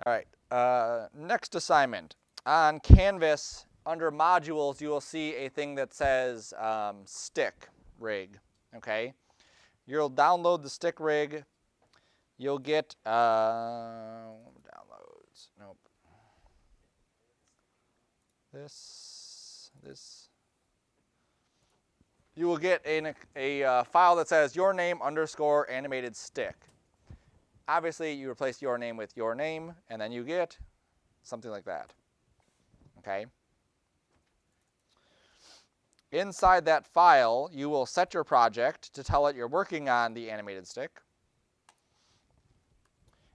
All right, next assignment. On Canvas, under modules, you will see a thing that says stick rig, okay? You'll download the stick rig. You'll get, downloads, nope. This. You will get a file that says your name _ animated stick. Obviously, you replace your name with your name, and then you get something like that. Okay? Inside that file, you will set your project to tell it you're working on the animated stick.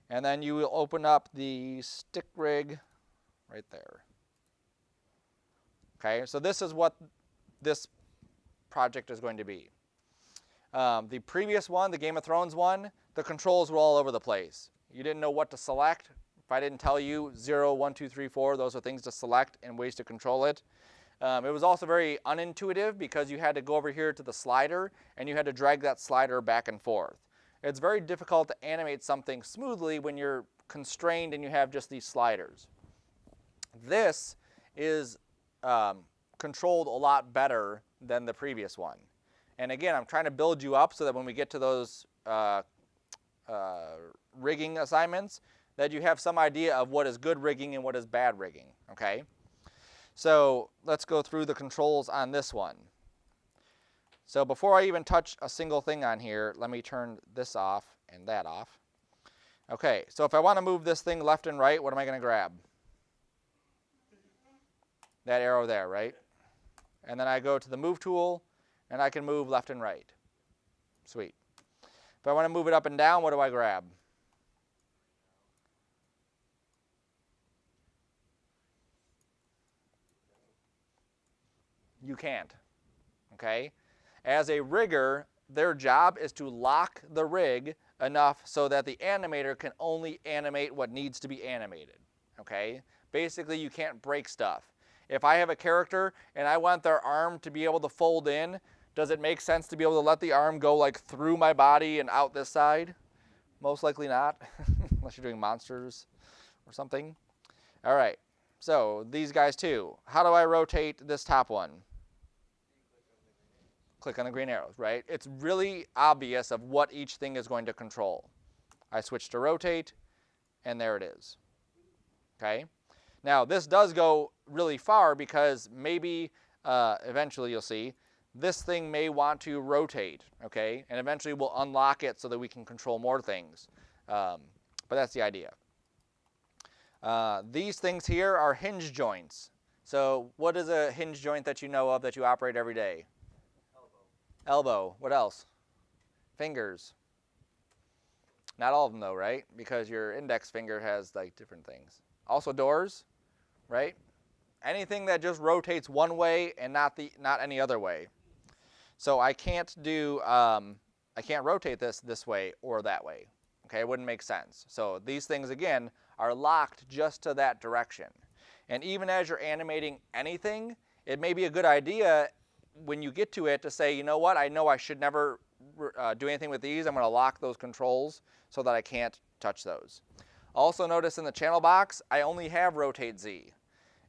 And then you will open up the stick rig right there. Okay, so this is what this project is going to be. The previous one, the Game of Thrones one, the controls were all over the place. You didn't know what to select. If I didn't tell you 0, 1, 2, 3, 4, those are things to select and ways to control it. It was also very unintuitive because you had to go over here to the slider and you had to drag that slider back and forth. It's very difficult to animate something smoothly when you're constrained and you have just these sliders. This is controlled a lot better than the previous one. And again, I'm trying to build you up so that when we get to those rigging assignments, that you have some idea of what is good rigging and what is bad rigging, okay? So let's go through the controls on this one. So before I even touch a single thing on here, let me turn this off and that off. Okay, so if I want to move this thing left and right, what am I going to grab? That arrow there, right? And then I go to the move tool, and I can move left and right. Sweet. If I want to move it up and down, what do I grab? You can't, okay? As a rigger, their job is to lock the rig enough so that the animator can only animate what needs to be animated, okay? Basically, you can't break stuff. If I have a character and I want their arm to be able to fold in, does it make sense to be able to let the arm go like through my body and out this side? Most likely not, unless you're doing monsters or something. All right, so these guys too. How do I rotate this top one? Click on the green arrows, right? It's really obvious of what each thing is going to control. I switch to rotate, and there it is, okay? Now, this does go really far because maybe eventually you'll see this thing may want to rotate, okay? And eventually we'll unlock it so that we can control more things. But that's the idea. These things here are hinge joints. So what is a hinge joint that you know of that you operate every day? Elbow. What else? Fingers. Not all of them though, right? Because your index finger has like different things. Also doors, right? Anything that just rotates one way and not any other way. So I can't do I can't rotate this way or that way. Okay, it wouldn't make sense. So these things again are locked just to that direction. And even as you're animating anything, it may be a good idea when you get to it to say, you know what, I know I should never do anything with these. I'm going to lock those controls so that I can't touch those. Also notice in the channel box, I only have rotate Z.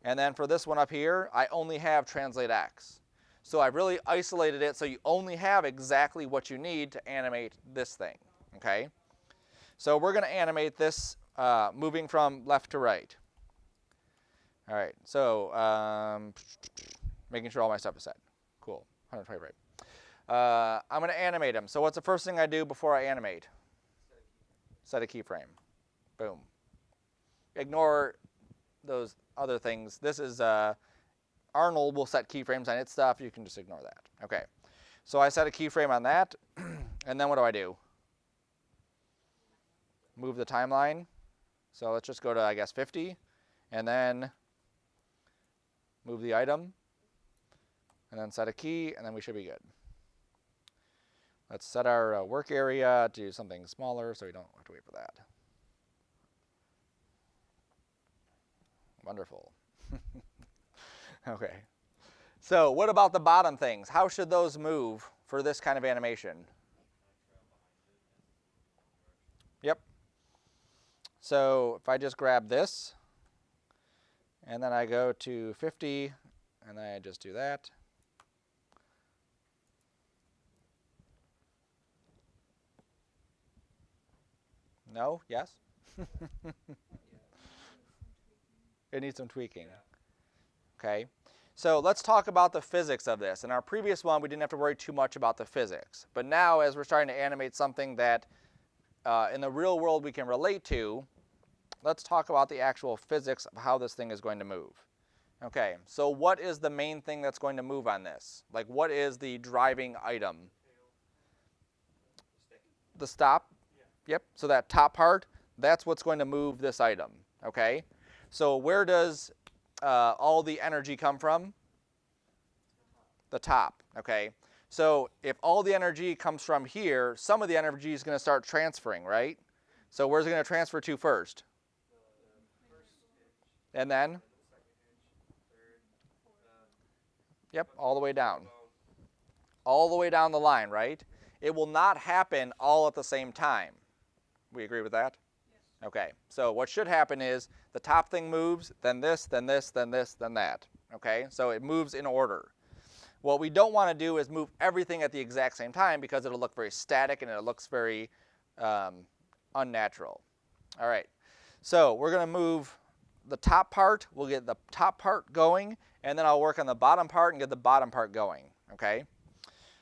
And then for this one up here, I only have translate X. So I've really isolated it so you only have exactly what you need to animate this thing, okay? So we're going to animate this moving from left to right. All right, so making sure all my stuff is set. Cool, 120 right. I'm going to animate them. So what's the first thing I do before I animate? Set a keyframe. Boom. Ignore those other things. This is Arnold will set keyframes on its stuff. You can just ignore that. Okay. So I set a keyframe on that, and then what do? Move the timeline. So let's just go to, I guess, 50, and then move the item, and then set a key, and then we should be good. Let's set our work area to something smaller so we don't have to wait for that. Wonderful. Okay. So what about the bottom things? How should those move for this kind of animation? Yep. So if I just grab this, and then I go to 50, and then I just do that. No? Yes? It needs some tweaking. Okay. So let's talk about the physics of this. In our previous one, we didn't have to worry too much about the physics. But now, as we're starting to animate something that in the real world we can relate to, let's talk about the actual physics of how this thing is going to move. Okay, so what is the main thing that's going to move on this? Like, what is the driving item? The stop? Yep, so that top part, that's what's going to move this item, okay? So where does all the energy come from? The top, okay? So if all the energy comes from here, some of the energy is going to start transferring, right? So where's it going to transfer to first? And then? Yep, all the way down. All the way down the line, right? It will not happen all at the same time. We agree with that? Yes. Okay, so what should happen is the top thing moves, then this, then this, then this, then that. Okay, so it moves in order. What we don't want to do is move everything at the exact same time because it'll look very static and it looks very unnatural. All right, so we're going to move the top part. We'll get the top part going, and then I'll work on the bottom part and get the bottom part going. Okay,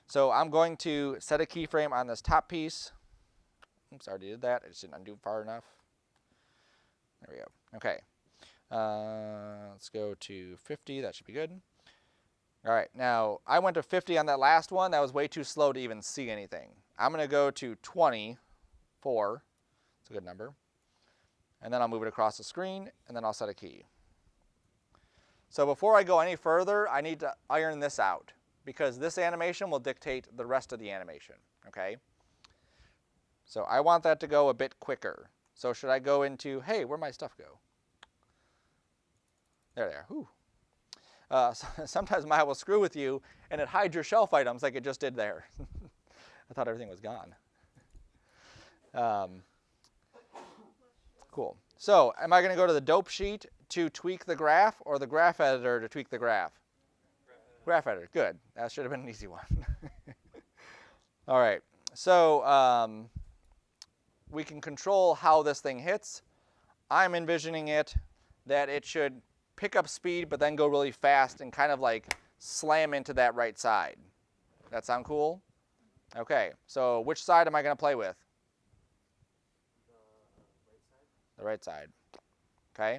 so I'm going to set a keyframe on this top piece. Oops, I already did that. I just didn't undo far enough. There we go. Okay. Let's go to 50. That should be good. All right. Now, I went to 50 on that last one. That was way too slow to even see anything. I'm going to go to 24. It's a good number. And then I'll move it across the screen, and then I'll set a key. So before I go any further, I need to iron this out because this animation will dictate the rest of the animation. Okay? So I want that to go a bit quicker. So should I go into, hey, where'd my stuff go? There they are. Whew. Sometimes Maya will screw with you, and it hides your shelf items like it just did there. I thought everything was gone. Cool. So am I going to go to the dope sheet to tweak the graph or the graph editor to tweak the graph? Graph editor. Good. That should have been an easy one. All right. So we can control how this thing hits. I'm envisioning it that it should pick up speed but then go really fast and kind of like slam into that right side. That sound cool? Okay, so which side am I going to play with? The right side. Okay,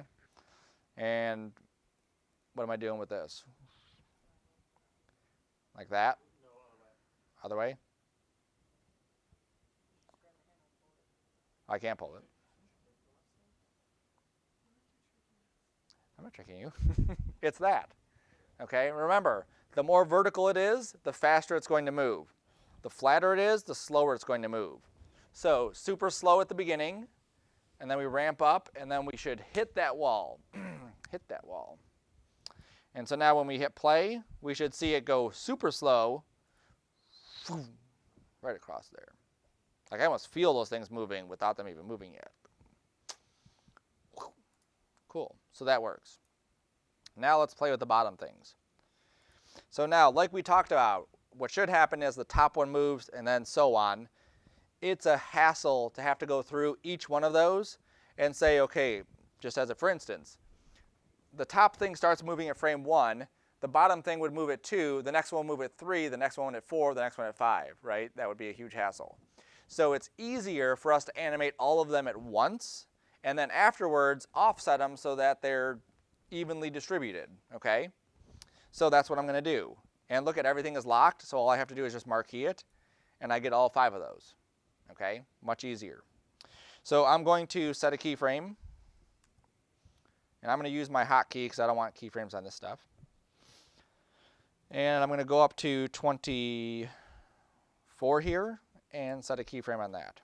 and what am I doing with this? Like that? Other way? I can't pull it. I'm not tricking you. It's that. Okay, remember, the more vertical it is, the faster it's going to move. The flatter it is, the slower it's going to move. So super slow at the beginning, and then we ramp up, and then we should hit that wall. Hit that wall. And so now when we hit play, we should see it go super slow, right across there. Like I almost feel those things moving without them even moving yet. Cool, so that works. Now let's play with the bottom things. So now, like we talked about, what should happen is the top one moves and then so on. It's a hassle to have to go through each one of those and say, okay, just as a for instance, the top thing starts moving at frame 1, the bottom thing would move at 2, the next one would move at 3, the next one at 4, the next one at 5, right? That would be a huge hassle. So it's easier for us to animate all of them at once and then afterwards offset them so that they're evenly distributed, okay? So that's what I'm going to do. And look at everything is locked, so all I have to do is just marquee it, and I get all 5 of those, okay? Much easier. So I'm going to set a keyframe, and I'm going to use my hotkey because I don't want keyframes on this stuff. And I'm going to go up to 24 here and set a keyframe on that.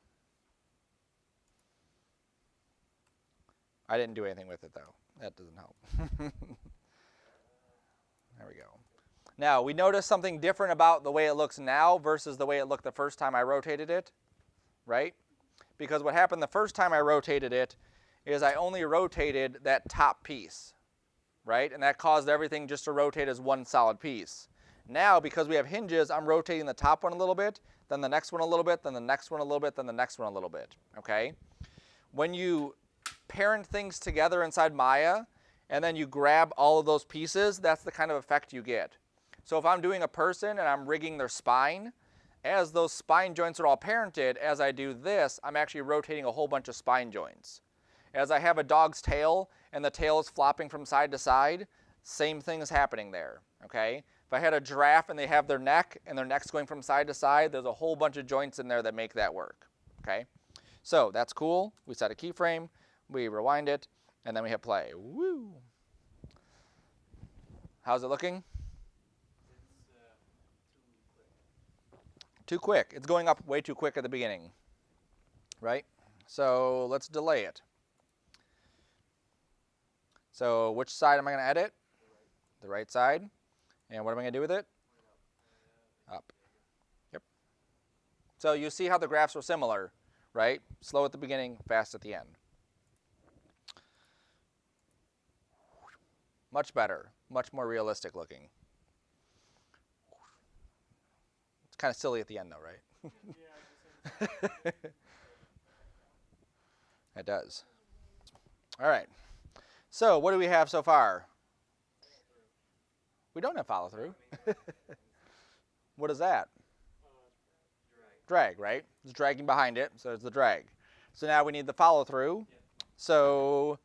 I didn't do anything with it though. That doesn't help. There we go. Now we notice something different about the way it looks now versus the way it looked the first time I rotated it, right? Because what happened the first time I rotated it is I only rotated that top piece, right? And that caused everything just to rotate as one solid piece. Now, because we have hinges, I'm rotating the top one a little bit, then the next one a little bit, then the next one a little bit, then the next one a little bit, okay? When you parent things together inside Maya, and then you grab all of those pieces, that's the kind of effect you get. So if I'm doing a person and I'm rigging their spine, as those spine joints are all parented, as I do this, I'm actually rotating a whole bunch of spine joints. As I have a dog's tail and the tail is flopping from side to side, same thing is happening there, okay? If I had a giraffe and they have their neck and their neck's going from side to side, there's a whole bunch of joints in there that make that work, okay? So that's cool. We set a keyframe, we rewind it, and then we hit play. Woo! How's it looking? Too quick. It's going up way too quick at the beginning, right? So let's delay it. So which side am I going to edit? The right side. And what am I going to do with it? Up. Yep. So you see how the graphs were similar, right? Slow at the beginning, fast at the end. Much better, much more realistic looking. It's kind of silly at the end though, right? It does. All right. So what do we have so far? We don't have follow through. What is that? Drag, right? It's dragging behind it, so it's the drag. So now we need the follow through. So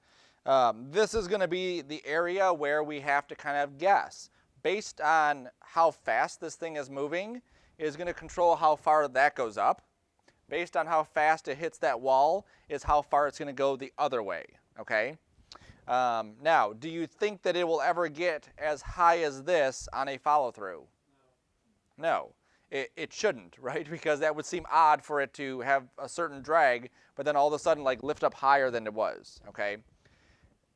this is going to be the area where we have to kind of guess. Based on how fast this thing is moving, is going to control how far that goes up. Based on how fast it hits that wall is how far it's going to go the other way, okay? Now, do you think that it will ever get as high as this on a follow-through? No, it shouldn't, right? Because that would seem odd for it to have a certain drag, but then all of a sudden like lift up higher than it was, okay?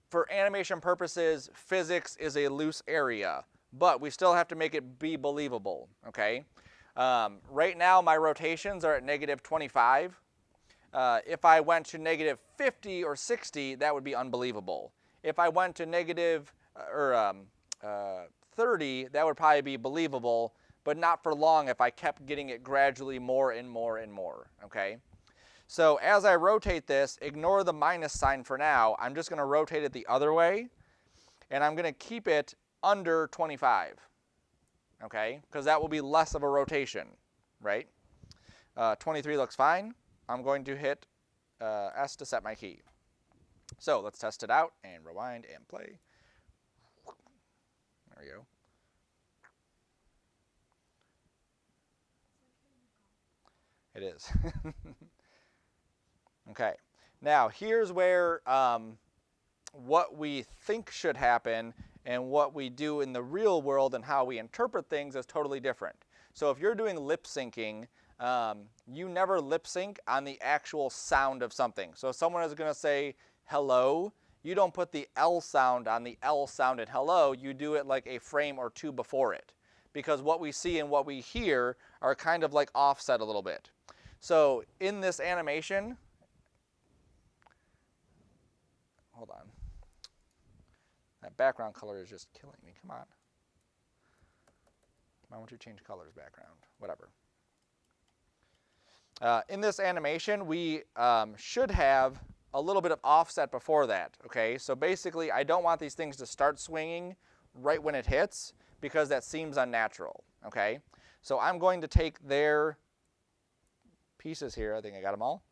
For animation purposes, physics is a loose area, but we still have to make it be believable, okay? Right now, my rotations are at -25. If I went to -50 or 60, that would be unbelievable. If I went to -30, that would probably be believable, but not for long if I kept getting it gradually more and more and more, okay? So as I rotate this, ignore the minus sign for now. I'm just going to rotate it the other way, and I'm going to keep it under 25, okay? Because that will be less of a rotation, right? 23 looks fine. I'm going to hit S to set my key. So let's test it out and rewind and play. There we go. It is. Okay. Now here's where what we think should happen and what we do in the real world and how we interpret things is totally different. So if you're doing lip syncing, you never lip sync on the actual sound of something. So if someone is going to say hello, you don't put the L sound on the L sound in hello, you do it like a frame or two before it. Because what we see and what we hear are kind of like offset a little bit. So in this animation, hold on. That background color is just killing me, come on. Why won't you change colors background? Whatever. In this animation, we should have a little bit of offset before that, okay? So basically, I don't want these things to start swinging right when it hits because that seems unnatural, okay? So I'm going to take their pieces here. I think I got them all.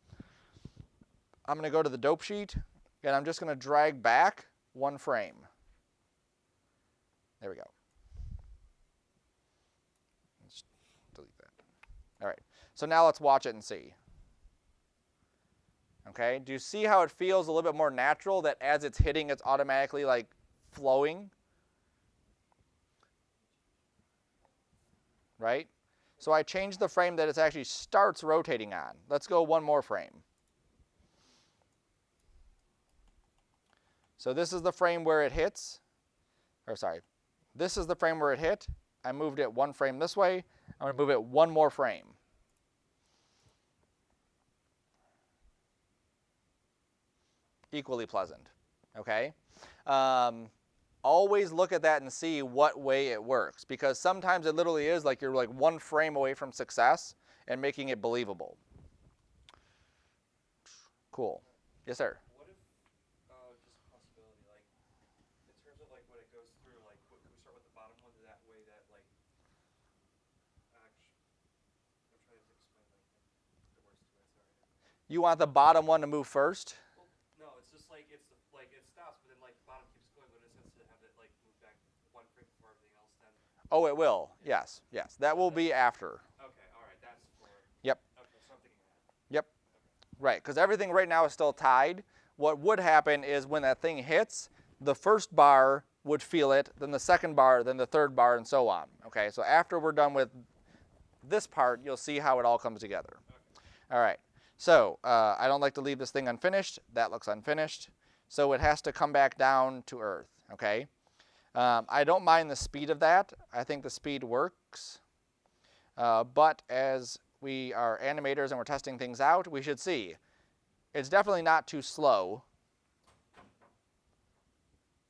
I'm going to go to the dope sheet, and I'm just going to drag back one frame. There we go. Let's delete that. All right. So now let's watch it and see. Okay, do you see how it feels a little bit more natural that as it's hitting, it's automatically like flowing? Right? So I changed the frame that it actually starts rotating on. Let's go one more frame. So this is the frame where it hits. Or sorry, this is the frame where it hit. I moved it one frame this way. I'm going to move it one more frame. equally pleasant, okay? Always look at that and see what way it works, because sometimes it literally is like you're like one frame away from success and making it believable. Cool. Yes, sir. What if, just a possibility, like, in terms of like when it goes through, like, can we start with the bottom one that way that, like, actually, I'm trying to explain, like, the words to it, sorry. You want the bottom one to move first? Well, no, it's just like, it's, like, it stops, but then, like, the bottom keeps going, but it has to have it, like, move back one frame before everything else then. Oh, it will. Yes, yes. That will be after. Okay, all right, that's for. Yep. Okay, so I'm thinking of that. Yep. Right, because everything right now is still tied. What would happen is when that thing hits, the first bar would feel it, then the second bar, then the third bar, and so on. Okay, so after we're done with this part, you'll see how it all comes together. Okay. All right, so I don't like to leave this thing unfinished. That looks unfinished. So it has to come back down to earth, okay? I don't mind the speed of that. I think the speed works. But as we are animators and we're testing things out, we should see. It's definitely not too slow.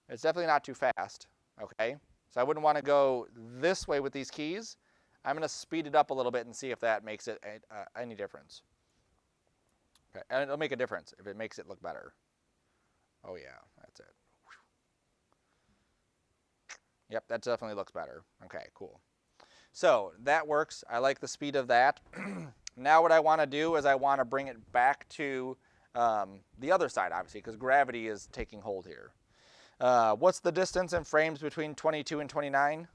It's definitely not too fast, okay? So I wouldn't want to go this way with these keys. I'm going to speed it up a little bit and see if that makes it any difference. Okay, and it'll make a difference if it makes it look better. Oh yeah, that's it. Yep, that definitely looks better. Okay, cool. So that works. I like the speed of that. Now what I want to do is I want to bring it back to the other side, obviously, because gravity is taking hold here. What's the distance in frames between 22 and 29?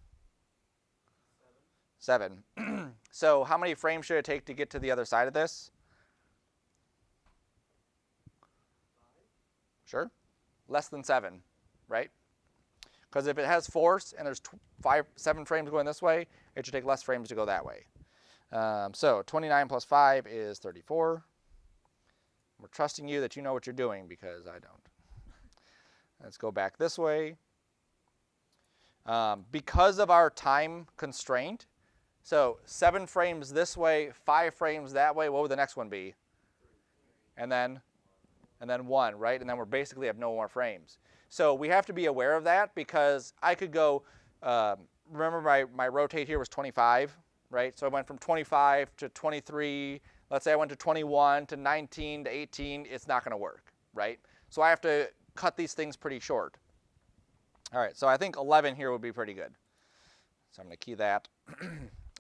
7. So how many frames should it take to get to the other side of this? 5. Sure. Less than 7, right? Because if it has force and there's 7 frames going this way, it should take less frames to go that way. So 29 plus 5 is 34. We're trusting you that you know what you're doing because I don't. Let's go back this way. Because of our time constraint, so 7 frames this way, 5 frames that way, what would the next one be? 3. And then 1, right? And then we're basically have no more frames. So we have to be aware of that because I could go, remember my rotate here was 25, right? So I went from 25 to 23. Let's say I went to 21 to 19 to 18. It's not going to work, right? So I have to cut these things pretty short. All right, so I think 11 here would be pretty good. So I'm going to key that.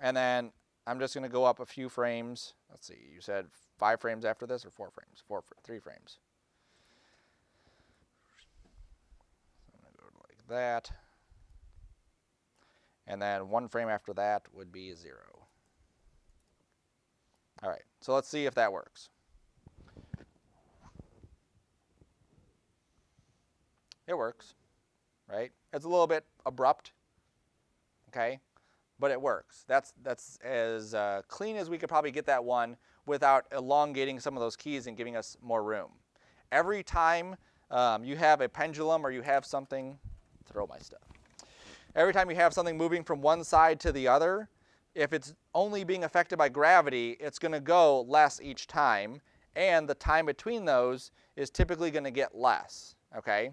And then I'm just going to go up a few frames. Let's see, you said 5 frames after this or 4 frames? 3 frames. So I'm going to go like that. And then 1 frame after that would be 0. All right, so let's see if that works. It works, right? It's a little bit abrupt, okay, but it works. That's as clean as we could probably get that one without elongating some of those keys and giving us more room. Every time you have a pendulum or you have something, throw my stuff. Every time you have something moving from one side to the other, if it's only being affected by gravity, it's going to go less each time, and the time between those is typically going to get less, okay?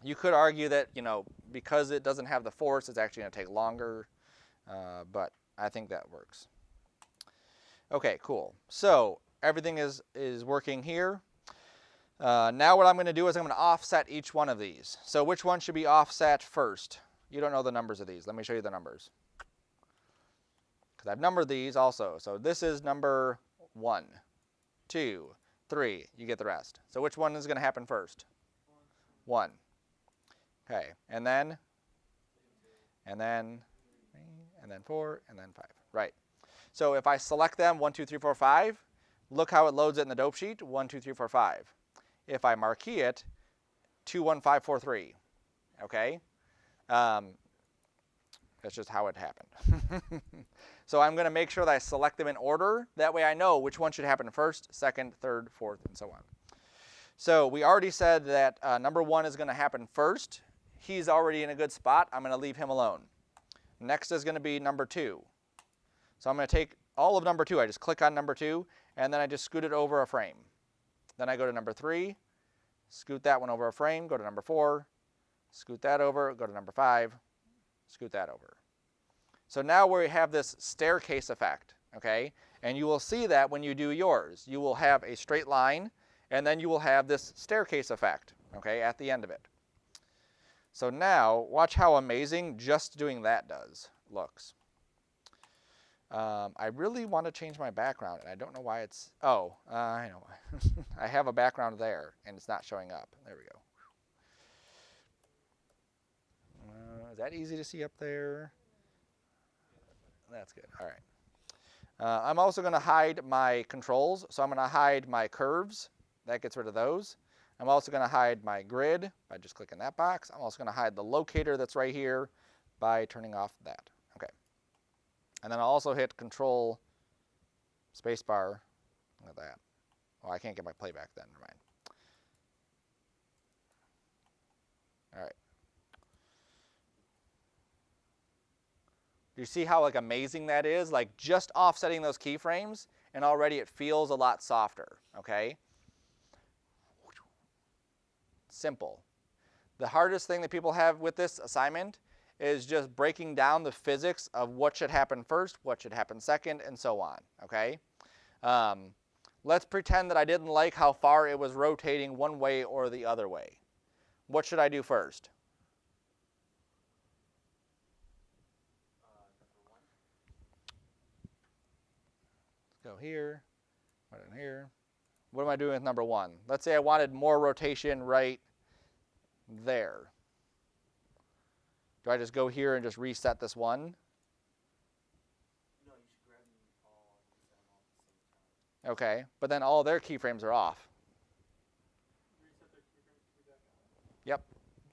You could argue that, you know, because it doesn't have the force, it's actually going to take longer, but I think that works. Okay, cool. So everything is working here. Now what I'm going to do is I'm going to offset each one of these. So which one should be offset first? You don't know the numbers of these. Let me show you the numbers. Because I've numbered these also. So this is number 1, 2, 3. You get the rest. So which one is going to happen first? 1. Okay, and then 4, and then 5. Right. So if I select them, 1, 2, 3, 4, 5, look how it loads it in the dope sheet, 1, 2, 3, 4, 5. If I marquee it, 2, 1, 5, 4, 3. Okay? That's just how it happened. So I'm going to make sure that I select them in order. That way I know which one should happen first, second, third, fourth, and so on. So we already said that number 1 is going to happen first. He's already in a good spot. I'm going to leave him alone. Next is going to be number 2. So I'm going to take all of number 2. I just click on number 2, and then I just scoot it over a frame. Then I go to number 3, scoot that one over a frame, go to number 4, scoot that over, go to number 5, scoot that over. So now we have this staircase effect, okay? And you will see that when you do yours. You will have a straight line, and then you will have this staircase effect, okay, at the end of it. So now, watch how amazing just doing that looks. I really want to change my background, and I don't know why it's, I know. I have a background there, and it's not showing up. There we go. Is that easy to see up there? That's good. All right. I'm also going to hide my controls. So I'm going to hide my curves. That gets rid of those. I'm also going to hide my grid by just clicking that box. I'm also going to hide the locator that's right here by turning off that. Okay. And then I'll also hit Control spacebar. Look at that. Oh, I can't get my playback then. Never mind. All right. You see how like amazing that is? Like just offsetting those keyframes, and already it feels a lot softer, okay? Simple. The hardest thing that people have with this assignment is just breaking down the physics of what should happen first, what should happen second, and so on, okay? Let's pretend that I didn't like how far it was rotating one way or the other way. What should I do first? Go here, right in here. What am I doing with number 1? Let's say I wanted more rotation right there. Do I just go here and just reset this one? No, you should grab them all and reset them all at the same time. Okay, but then all their keyframes are off. Reset their keyframes to be back on. Yep.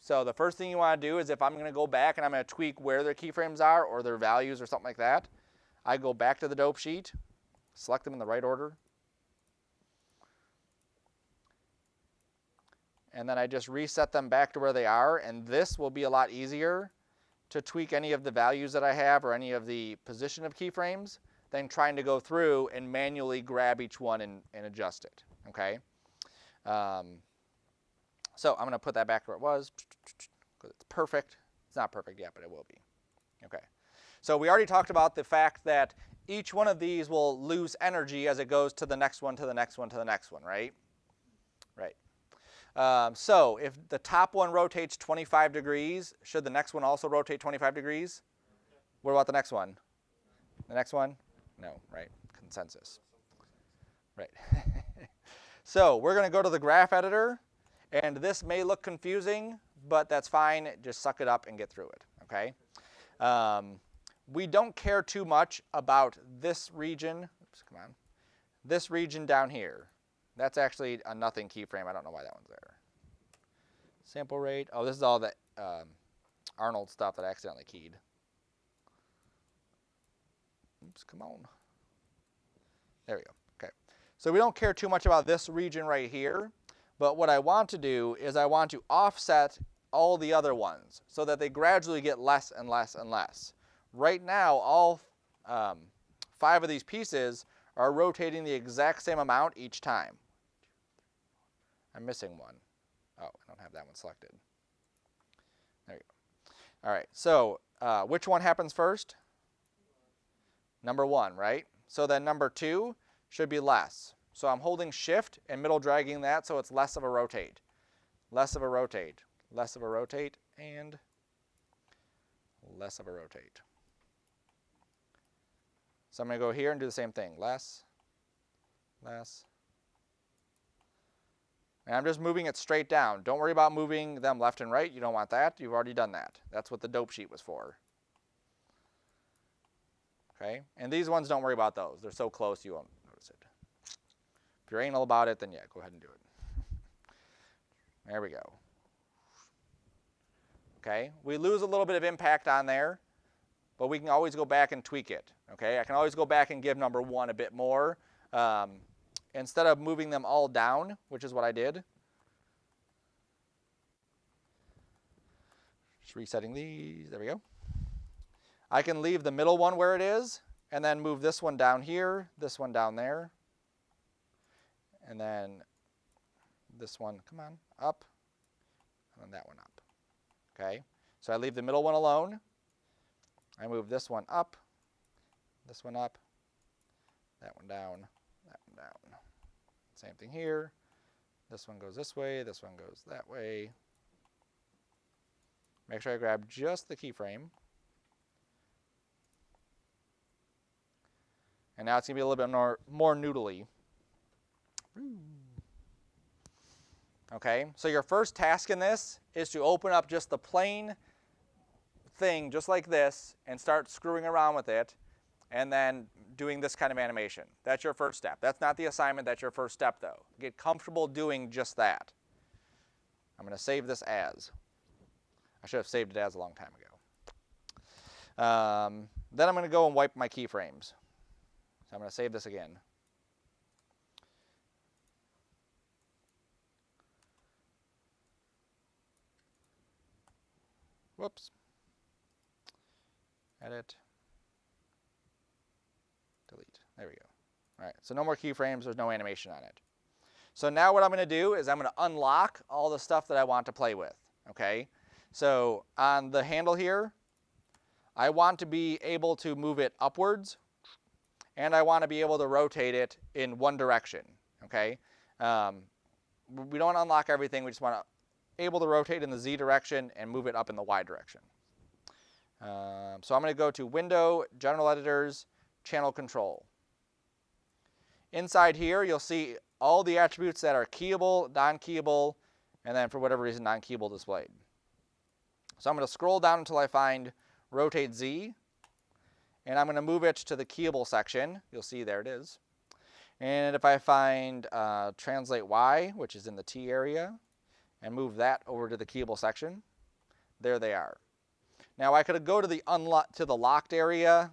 So the first thing you want to do is if I'm going to go back and I'm going to tweak where their keyframes are or their values or something like that, I go back to the dope sheet, select them in the right order, and then I just reset them back to where they are, and this will be a lot easier to tweak any of the values that I have or any of the position of keyframes than trying to go through and manually grab each one and adjust it, okay? So I'm going to put that back to where it was, because it's perfect. It's not perfect yet, but it will be. Okay. So we already talked about the fact that each one of these will lose energy as it goes to the next one, to the next one, to the next one, right? Right. So if the top one rotates 25 degrees, should the next one also rotate 25 degrees? What about the next one? The next one? No, right? Consensus. Right. So we're going to go to the graph editor, and this may look confusing, but that's fine. Just suck it up and get through it, okay? We don't care too much about this region. Oops, come on. This region down here. That's actually a nothing keyframe. I don't know why that one's there. Sample rate. Oh, this is all the Arnold stuff that I accidentally keyed. Oops, come on. There we go. Okay. So we don't care too much about this region right here. But what I want to do is I want to offset all the other ones so that they gradually get less and less and less. Right now, all 5 of these pieces are rotating the exact same amount each time. I'm missing one. Oh, I don't have that one selected. There you go. All right, so which one happens first? Number 1, right? So then number 2 should be less. So I'm holding shift and middle dragging that so it's less of a rotate. Less of a rotate. Less of a rotate, and less of a rotate. So I'm going to go here and do the same thing. Less, less. And I'm just moving it straight down. Don't worry about moving them left and right. You don't want that. You've already done that. That's what the dope sheet was for. Okay? And these ones, don't worry about those. They're so close you won't notice it. If you're anal about it, then yeah, go ahead and do it. There we go. Okay? We lose a little bit of impact on there, but we can always go back and tweak it. Okay? I can always go back and give number 1 a bit more. Instead of moving them all down, which is what I did. Just resetting these. There we go. I can leave the middle one where it is, and then move this one down here, this one down there, and then this one, come on, up, and then that one up. Okay, so I leave the middle one alone. I move this one up, that one down, that one down. Same thing here. This one goes this way, this one goes that way. Make sure I grab just the keyframe. And now it's going to be a little bit more noodly. Okay, so your first task in this is to open up just the plain thing, just like this, and start screwing around with it, and then doing this kind of animation. That's your first step. That's not the assignment, that's your first step though. Get comfortable doing just that. I'm going to save this as. I should have saved it as a long time ago. Then I'm going to go and wipe my keyframes. So I'm going to save this again. Whoops. Edit. Delete. There we go. All right, so no more keyframes, there's no animation on it. So now what I'm going to do is I'm going to unlock all the stuff that I want to play with, okay? So on the handle here, I want to be able to move it upwards, and I want to be able to rotate it in one direction, okay? We don't want to unlock everything, we just want to able to rotate in the Z direction and move it up in the Y direction. So I'm going to go to Window, General Editors, Channel Control. Inside here, you'll see all the attributes that are keyable, non-keyable, and then for whatever reason, non-keyable displayed. So I'm going to scroll down until I find Rotate Z, and I'm going to move it to the keyable section. You'll see there it is. And if I find Translate Y, which is in the T area, and move that over to the keyable section, there they are. Now I could go to the locked area,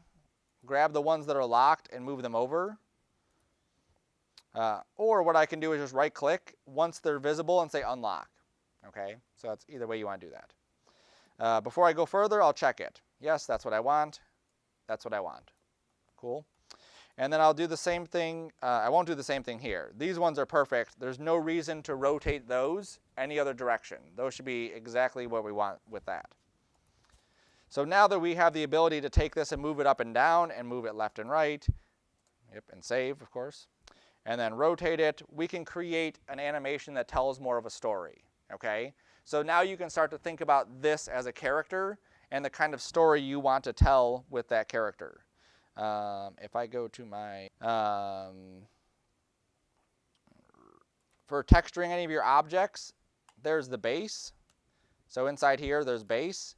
grab the ones that are locked and move them over. Or what I can do is just right click once they're visible and say unlock. Okay, so that's either way you want to do that. Before I go further, I'll check it. Yes, that's what I want. That's what I want. Cool. And then I'll do the same thing. I won't do the same thing here. These ones are perfect. There's no reason to rotate those any other direction. Those should be exactly what we want with that. So now that we have the ability to take this and move it up and down and move it left and right, yep, and save, of course, and then rotate it, we can create an animation that tells more of a story, okay? So now you can start to think about this as a character and the kind of story you want to tell with that character. If I go to my, for texturing any of your objects, there's the base. So inside here, there's base,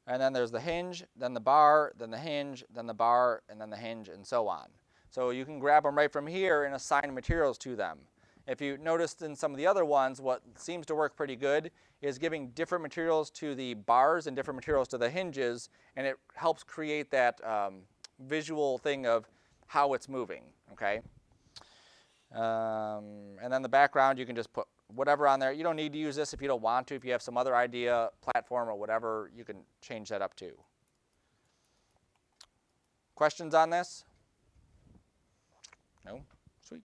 and then there's the hinge, then the bar, then the hinge, then the bar, and then the hinge, and so on. So you can grab them right from here and assign materials to them. If you noticed in some of the other ones, what seems to work pretty good is giving different materials to the bars and different materials to the hinges, and it helps create that visual thing of how it's moving, okay? And then the background, you can just put whatever on there. You don't need to use this if you don't want to. If you have some other idea, platform or whatever, you can change that up too. Questions on this? No?